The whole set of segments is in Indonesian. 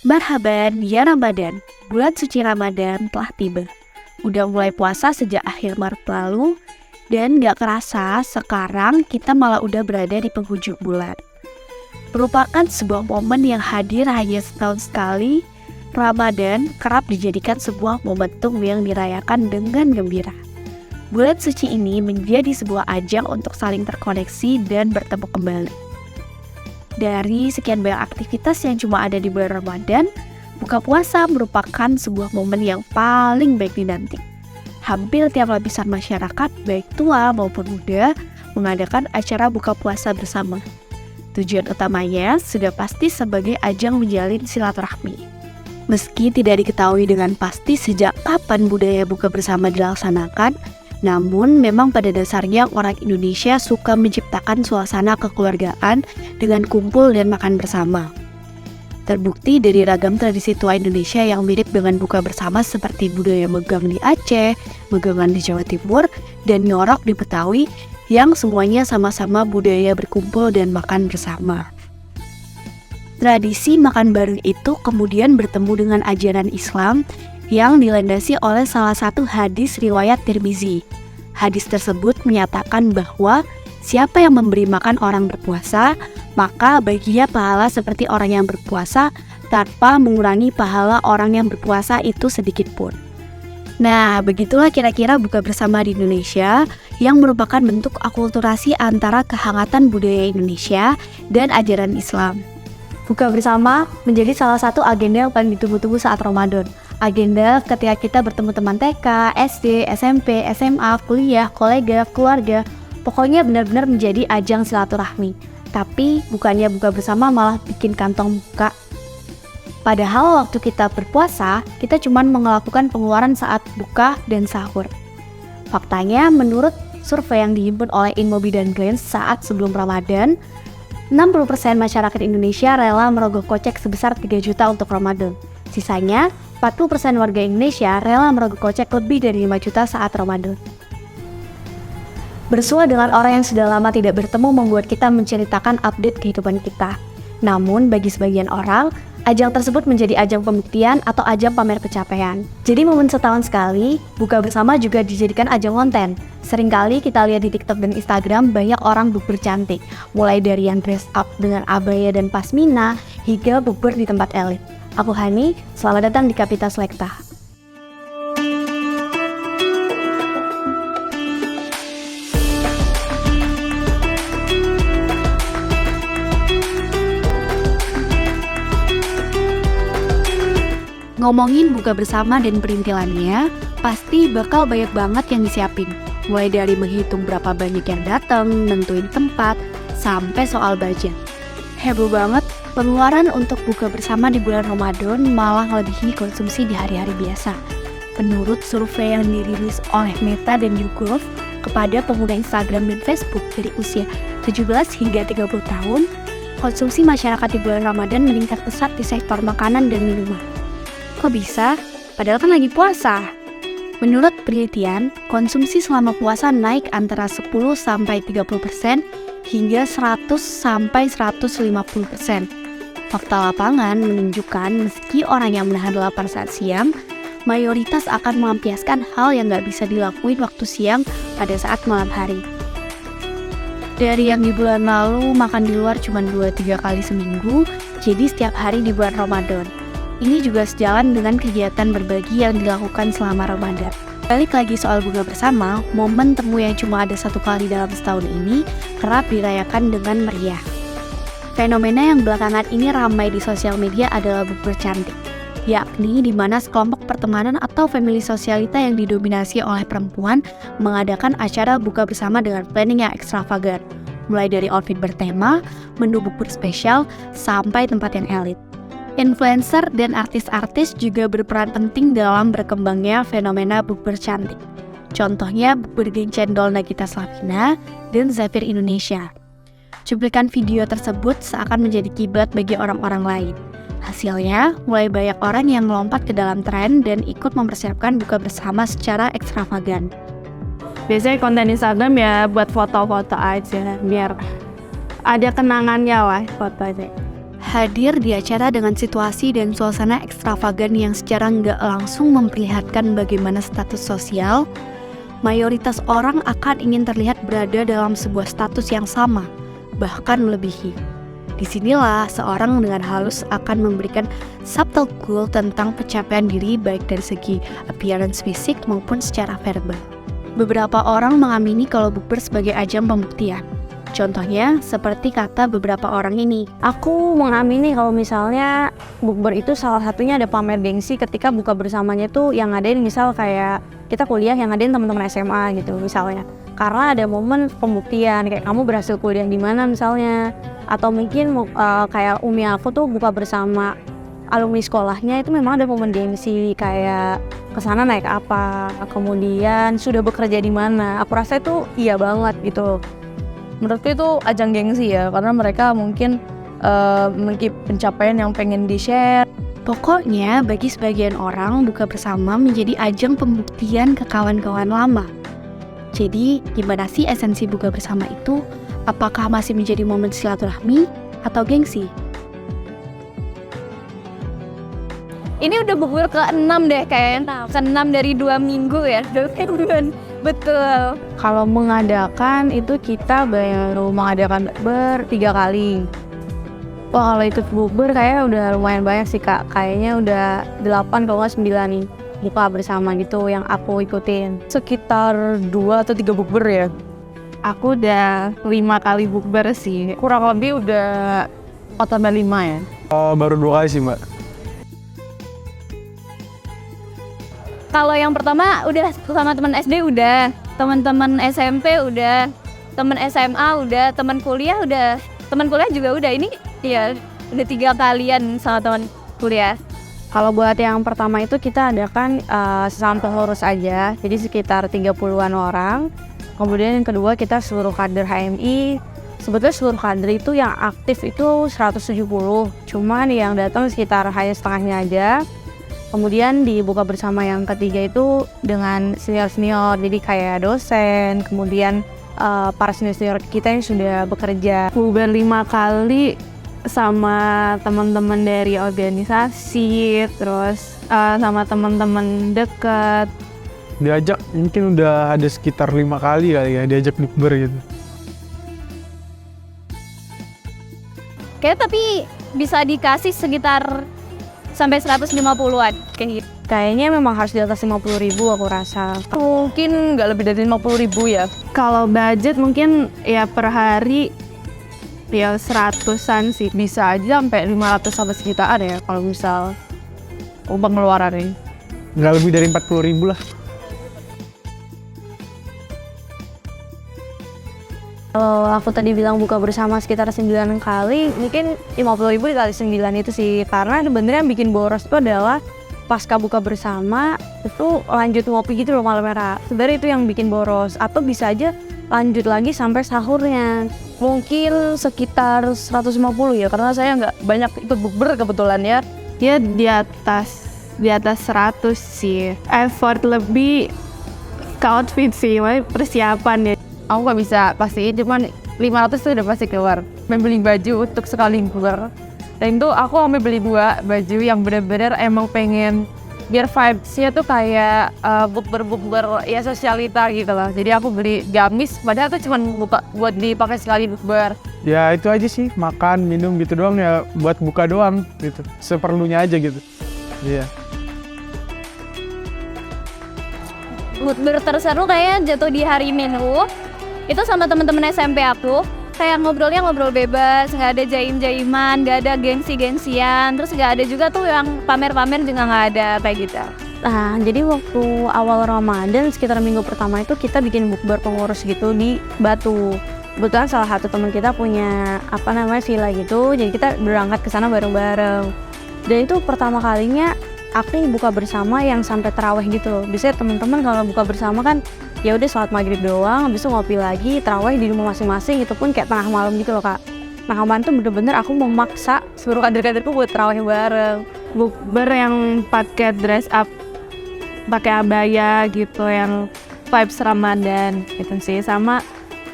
Marhaban, ya Ramadan. Bulan suci Ramadan telah tiba. Udah mulai puasa sejak akhir Maret lalu, dan gak kerasa sekarang kita malah udah berada di penghujung bulan. Merupakan sebuah momen yang hadir hanya setahun sekali, Ramadan kerap dijadikan sebuah momentum yang dirayakan dengan gembira. Bulan suci ini menjadi sebuah ajang untuk saling terkoneksi dan bertemu kembali. Dari sekian banyak aktivitas yang cuma ada di bulan Ramadan, buka puasa merupakan sebuah momen yang paling baik dinanti. Hampir tiap lapisan masyarakat, baik tua maupun muda, mengadakan acara buka puasa bersama. Tujuan utamanya sudah pasti sebagai ajang menjalin silaturahmi. Meski tidak diketahui dengan pasti sejak kapan budaya buka bersama dilaksanakan, namun memang pada dasarnya orang Indonesia suka menciptakan suasana kekeluargaan dengan kumpul dan makan bersama. Terbukti dari ragam tradisi tua Indonesia yang mirip dengan buka bersama seperti budaya megang di Aceh, megangan di Jawa Timur, dan nyorok di Betawi yang semuanya sama-sama budaya berkumpul dan makan bersama. Tradisi makan bareng itu kemudian bertemu dengan ajaran Islam yang dilandasi oleh salah satu hadis riwayat Tirmizi. Hadis tersebut menyatakan bahwa siapa yang memberi makan orang berpuasa, maka baginya pahala seperti orang yang berpuasa tanpa mengurangi pahala orang yang berpuasa itu sedikit pun. Nah, begitulah kira-kira buka bersama di Indonesia yang merupakan bentuk akulturasi antara kehangatan budaya Indonesia dan ajaran Islam. Buka bersama menjadi salah satu agenda yang paling ditunggu-tunggu saat Ramadan. Agenda ketika kita bertemu teman TK, SD, SMP, SMA, kuliah, kolega, keluarga. Pokoknya benar-benar menjadi ajang silaturahmi. Tapi bukannya buka bersama malah bikin kantong buka. Padahal waktu kita berpuasa, kita cuma melakukan pengeluaran saat buka dan sahur. Faktanya menurut survei yang dihimpun oleh Inmobi dan Glance saat sebelum Ramadan, 60% masyarakat Indonesia rela merogoh kocek sebesar 3 juta untuk Ramadan. Sisanya, 40% warga Indonesia rela merogoh kocek lebih dari 5 juta saat Ramadan. Bersua dengan orang yang sudah lama tidak bertemu membuat kita menceritakan update kehidupan kita. Namun, bagi sebagian orang, ajang tersebut menjadi ajang pembuktian atau ajang pamer pencapaian. Jadi momen setahun sekali, buka bersama juga dijadikan ajang konten. Seringkali kita lihat di TikTok dan Instagram banyak orang bukber cantik, mulai dari yang dress up dengan abaya dan pasmina, hingga bukber di tempat elit. Aku Hani, selamat datang di Kapita Selekta. Ngomongin buka bersama dan perintilannya, pasti bakal banyak banget yang disiapin. Mulai dari menghitung berapa banyak yang datang, nentuin tempat, sampai soal budget. Heboh banget, pengeluaran untuk buka bersama di bulan Ramadan malah melebihi konsumsi di hari-hari biasa. Menurut survei yang dirilis oleh Meta dan YouGov kepada pengguna Instagram dan Facebook dari usia 17 hingga 30 tahun, konsumsi masyarakat di bulan Ramadan meningkat pesat di sektor makanan dan minuman. Kok bisa? Padahal kan lagi puasa. Menurut penelitian, konsumsi selama puasa naik antara 10-30% hingga 100-150%. Fakta lapangan menunjukkan meski orang yang menahan lapar saat siang, mayoritas akan melampiaskan hal yang gak bisa dilakuin waktu siang pada saat malam hari. Dari yang di bulan lalu makan di luar cuma 2-3 kali seminggu, jadi setiap hari di bulan Ramadan. Ini juga sejalan dengan kegiatan berbagi yang dilakukan selama Ramadan. Balik lagi soal buka bersama, momen temu yang cuma ada 1 kali dalam setahun ini kerap dirayakan dengan meriah. Fenomena yang belakangan ini ramai di sosial media adalah bukber cantik, yakni di mana sekelompok pertemanan atau family sosialita yang didominasi oleh perempuan mengadakan acara buka bersama dengan planning yang ekstravagan, mulai dari outfit bertema, menu bukber spesial, sampai tempat yang elit. Influencer dan artis-artis juga berperan penting dalam berkembangnya fenomena bukber cantik. Contohnya bukber geng cendol Nagita Slavina dan Zafir Indonesia. Cuplikan video tersebut seakan menjadi kiblat bagi orang-orang lain. Hasilnya, mulai banyak orang yang melompat ke dalam tren dan ikut mempersiapkan buka bersama secara ekstravagan. Biasanya konten Instagram ya buat foto-foto aja, biar ada kenangannya lah fotonya. Hadir di acara dengan situasi dan suasana ekstravagan yang secara nggak langsung memperlihatkan bagaimana status sosial, mayoritas orang akan ingin terlihat berada dalam sebuah status yang sama, bahkan melebihi. Disinilah seorang dengan halus akan memberikan subtle clue tentang pencapaian diri baik dari segi appearance fisik maupun secara verbal. Beberapa orang mengamini kalau bukber sebagai ajang pembuktian. Contohnya seperti kata beberapa orang ini. Aku mengamini kalau misalnya bukber itu salah satunya ada pamer gengsi ketika buka bersamanya tuh yang ngadain misal kayak kita kuliah yang ngadain teman-teman SMA gitu misalnya. Karena ada momen pembuktian kayak kamu berhasil kuliah di mana misalnya. Atau mungkin kayak Umi aku tuh buka bersama alumni sekolahnya itu memang ada momen gengsi kayak kesana naik apa, kemudian sudah bekerja di mana. Aku rasa itu iya banget gitu. Menurutku itu ajang gengsi ya, karena mereka mungkin memiliki pencapaian yang pengen di-share. Pokoknya bagi sebagian orang buka bersama menjadi ajang pembuktian ke kawan-kawan lama. Jadi gimana sih esensi buka bersama itu? Apakah masih menjadi momen silaturahmi atau gengsi? Ini udah bukber ke-6 deh kayaknya. Ke-6 dari 2 minggu ya. 2 mingguan. Betul. Kalau mengadakan itu kita baru mengadakan bukber 3 kali. Wah kalau ikut bukber kayaknya udah lumayan banyak sih kak. Kayaknya udah 8 kalau nggak 9 nih buka bersama gitu yang aku ikutin. Sekitar 2 atau 3 bukber ya. Aku udah 5 kali bukber sih. Kurang lebih udah 4-5 ya. Baru 2 kali sih mbak. Kalau yang pertama udah sama teman SD udah, teman-teman SMP udah, teman SMA udah, teman kuliah udah, teman kuliah juga udah. Ini ya udah 3 kalian sama teman kuliah. Kalau buat yang pertama itu kita adakan sesama pengurus aja, jadi sekitar 30-an orang. Kemudian yang kedua kita seluruh kader HMI. Sebetulnya seluruh kader itu yang aktif itu 170, cuman yang datang sekitar hanya setengahnya aja. Kemudian dibuka bersama yang ketiga itu dengan senior-senior, jadi kayak dosen, kemudian para senior-senior kita yang sudah bekerja. Bukber 5 kali sama teman-teman dari organisasi, terus sama teman-teman dekat. Diajak mungkin udah ada sekitar 5 kali kali ya diajak bukber gitu. Kayak tapi bisa dikasih sekitar sampai 150-an kayak gitu. Kayaknya memang harus di atas 50.000 aku rasa. Mungkin nggak lebih dari 50.000 ya. Kalau budget mungkin ya per hari ya 100-an sih. Bisa aja sampai 500 sampai sejutaan ya kalau misal uang pengeluarannya. Nggak lebih dari 40.000 lah. Kalau aku tadi bilang buka bersama sekitar 9 kali, mungkin 50.000 dikali 9 itu sih. Karena sebenarnya yang bikin boros itu adalah pasca buka bersama itu lanjut ngopi gitu loh malam-malam. Sebenarnya itu yang bikin boros. Atau bisa aja lanjut lagi sampai sahurnya. Mungkin sekitar 150 ya, karena saya nggak banyak ikut bukber kebetulan ya. Ya di atas 100 sih. Effort lebih ke outfit sih, persiapan ya. Aku nggak bisa pastiin, cuman 500 itu udah pasti keluar. Membeli baju untuk sekali bukber. Dan itu aku sampai beli 2 baju yang benar-benar emang pengen biar vibes-nya tuh kayak bukber ya sosialita gitu loh. Jadi aku beli gamis, padahal tuh cuma buat dipakai sekali bukber. Ya itu aja sih, makan, minum gitu doang ya, buat buka doang gitu. Seperlunya aja gitu. Iya. Bukber terseru kayaknya jatuh di hari Minggu. Itu sama teman-teman SMP aku. Kayak ngobrolnya ngobrol bebas, nggak ada jaim-jaiman, nggak ada gengsi-gengsian. Terus nggak ada juga tuh yang pamer-pamer juga nggak ada kayak gitu. Nah, jadi waktu awal Ramadan sekitar minggu pertama itu kita bikin bukber pengurus gitu di Batu. Kebetulan salah satu teman kita punya villa gitu, jadi kita berangkat ke sana bareng-bareng. Dan itu pertama kalinya aku buka bersama yang sampai tarawih gitu loh. Biasanya teman-teman kalau buka bersama kan ya udah sholat maghrib doang, habis itu ngopi lagi, tarawih di rumah masing-masing, itu pun kayak tengah malam gitu loh kak. Nah kemarin tuh bener-bener aku memaksa seluruh kader-kaderku buat tarawih bareng. Bukber yang pakai dress up, pakai abaya gitu, yang vibes Ramadan gitu sih. Sama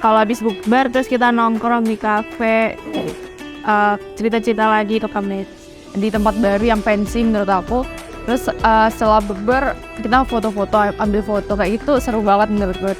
kalau habis bukber terus kita nongkrong di kafe, cerita-cerita lagi ke kami di tempat baru yang fancy menurut aku. Terus setelah bukber kita foto-foto, ambil foto kayak itu seru banget menurut gue.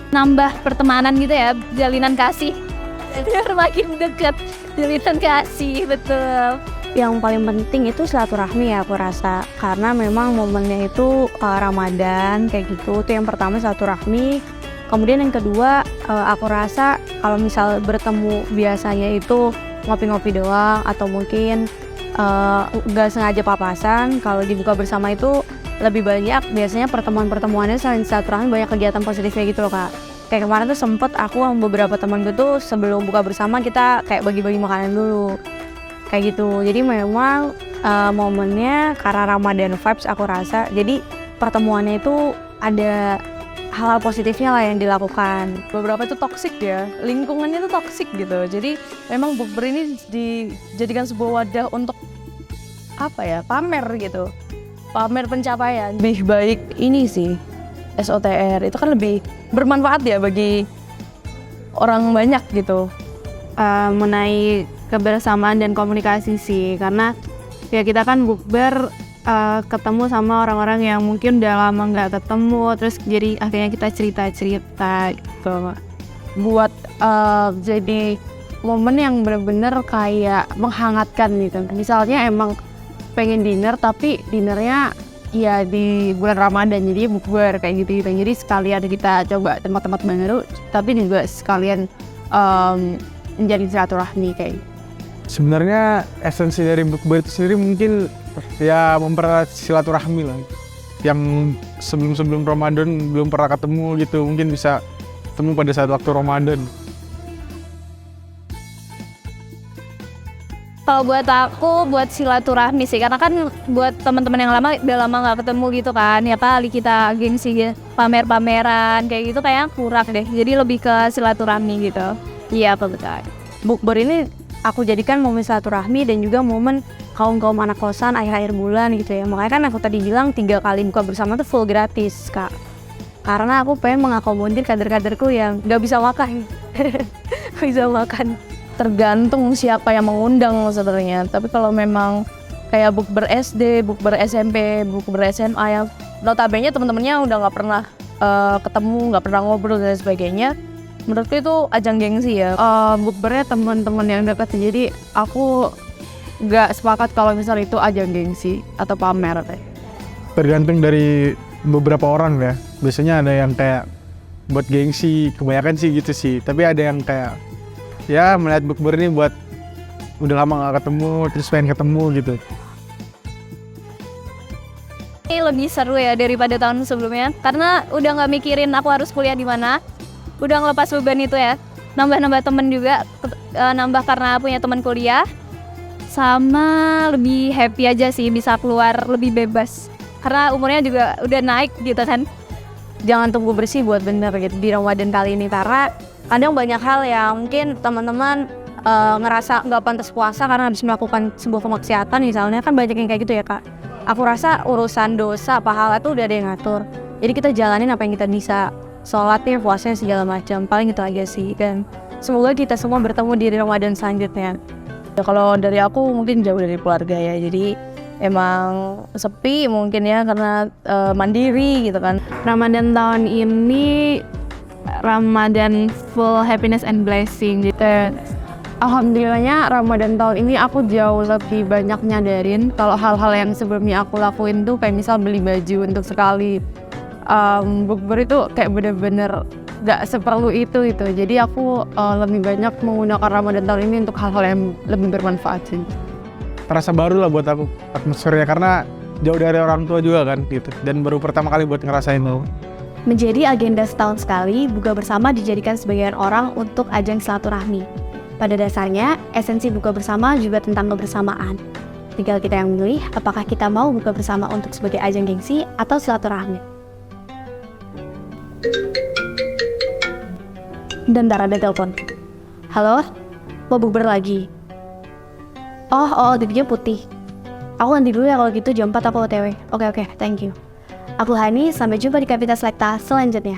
Nambah pertemanan gitu ya, jalinan kasih biar makin deket, jalinan kasih, betul. Yang paling penting itu silaturahmi ya aku rasa, karena memang momennya itu Ramadan kayak gitu. Itu yang pertama, silaturahmi. Kemudian yang kedua, aku rasa kalau misal bertemu biasanya itu ngopi-ngopi doang atau mungkin nggak sengaja papasan. Kalau dibuka bersama itu lebih banyak biasanya pertemuan-pertemuannya selain silaturahmi banyak kegiatan positifnya gitu loh Kak. Kayak kemarin tuh sempet aku sama beberapa teman gue tuh sebelum buka bersama kita kayak bagi-bagi makanan dulu kayak gitu. Jadi memang momennya karena Ramadan vibes aku rasa, jadi pertemuannya itu ada hal-hal positifnya lah yang dilakukan. Beberapa itu toksik ya, lingkungannya itu toksik gitu. Jadi memang bukber ini dijadikan sebuah wadah untuk apa ya, pamer gitu, pamer pencapaian. Lebih baik ini sih, SOTR itu kan lebih bermanfaat ya bagi orang banyak gitu. Mengenai kebersamaan dan komunikasi sih, karena ya kita kan bukber ketemu sama orang-orang yang mungkin udah lama nggak ketemu, terus jadi akhirnya kita cerita-cerita gitu. Buat jadi momen yang benar-benar kayak menghangatkan gitu. Misalnya emang pengen dinner tapi dinernya ya di bulan Ramadan, jadi bukber kayak gitu. Jadi sekalian kita coba tempat-tempat baru, tapi juga sekalian menjadi silaturahmi kayak gitu. Sebenarnya esensi dari bukber itu sendiri mungkin ya mempererat silaturahmi lah. Yang sebelum Ramadan belum pernah ketemu gitu, mungkin bisa ketemu pada saat waktu Ramadan. Kalau buat aku, buat silaturahmi sih, karena kan buat teman-teman yang lama udah lama nggak ketemu gitu kan, ya kali kita gengsi gitu, pamer-pameran kayak gitu kayaknya kurang deh. Jadi lebih ke silaturahmi gitu. Iya, betul. Bukber ini aku jadikan momen silaturahmi dan juga momen kaum anak kosan akhir-akhir bulan gitu ya. Makanya kan aku tadi bilang 3 kali buka bersama tuh full gratis Kak, karena aku pengen mengakomodir kader-kaderku yang nggak bisa makan. Bisa makan. Tergantung siapa yang mengundang sebenarnya. Tapi kalau memang kayak bukber SD, bukber SMP, bukber SMA yang notabene teman-temannya udah nggak pernah ketemu, nggak pernah ngobrol dan sebagainya, menurutku itu ajang gengsi ya. Bukbernya teman-teman yang dekat, jadi aku nggak sepakat kalau misal itu ajang gengsi atau pamer. Tergantung dari beberapa orang ya. Biasanya ada yang kayak buat gengsi, kebanyakan sih gitu sih. Tapi ada yang kayak ya melihat bukber ini buat udah lama gak ketemu, terus pengen ketemu gitu. Ini lebih seru ya daripada tahun sebelumnya, karena udah nggak mikirin aku harus kuliah di mana, udah ngelepas beban itu ya. Nambah temen juga, nambah karena punya teman kuliah, sama lebih happy aja sih bisa keluar lebih bebas. Karena umurnya juga udah naik gitu kan. Jangan tunggu bersih buat bener gitu di Ramadan kali ini, karena kadang banyak hal yang mungkin teman-teman ngerasa nggak pantas puasa karena habis melakukan sebuah kemaksiatan misalnya, kan banyak yang kayak gitu ya Kak. Aku rasa urusan dosa pahala itu udah ada yang ngatur, jadi kita jalanin apa yang kita bisa, sholatnya, puasanya, segala macam. Paling itu aja sih, dan semoga kita semua bertemu di Ramadan selanjutnya. Ya, kalau dari aku mungkin jauh dari keluarga ya, jadi emang sepi mungkin ya karena mandiri gitu kan. Ramadan tahun ini Ramadan full happiness and blessing gitu. Alhamdulillahnya Ramadan tahun ini aku jauh lebih banyak nyadarin kalau hal-hal yang sebelumnya aku lakuin tuh kayak misal beli baju untuk sekali bukber itu kayak bener-bener gak seperlu itu gitu. Jadi aku lebih banyak menggunakan Ramadan tahun ini untuk hal-hal yang lebih bermanfaat sih. Terasa baru lah buat aku atmosfernya, karena jauh dari orang tua juga kan gitu, dan baru pertama kali buat ngerasain lo. Menjadi agenda setahun sekali, buka bersama dijadikan sebagian orang untuk ajang silaturahmi. Pada dasarnya, esensi buka bersama juga tentang kebersamaan. Tinggal kita yang memilih apakah kita mau buka bersama untuk sebagai ajang gengsi atau silaturahmi. Bentar, ada telepon. Halo? Mau bukber lagi? Oh, tipinya putih. Aku ganti dulu ya kalau gitu, jam 4 aku OTW. Oke, thank you. Aku Hani, sampai jumpa di Kapita Selekta selanjutnya.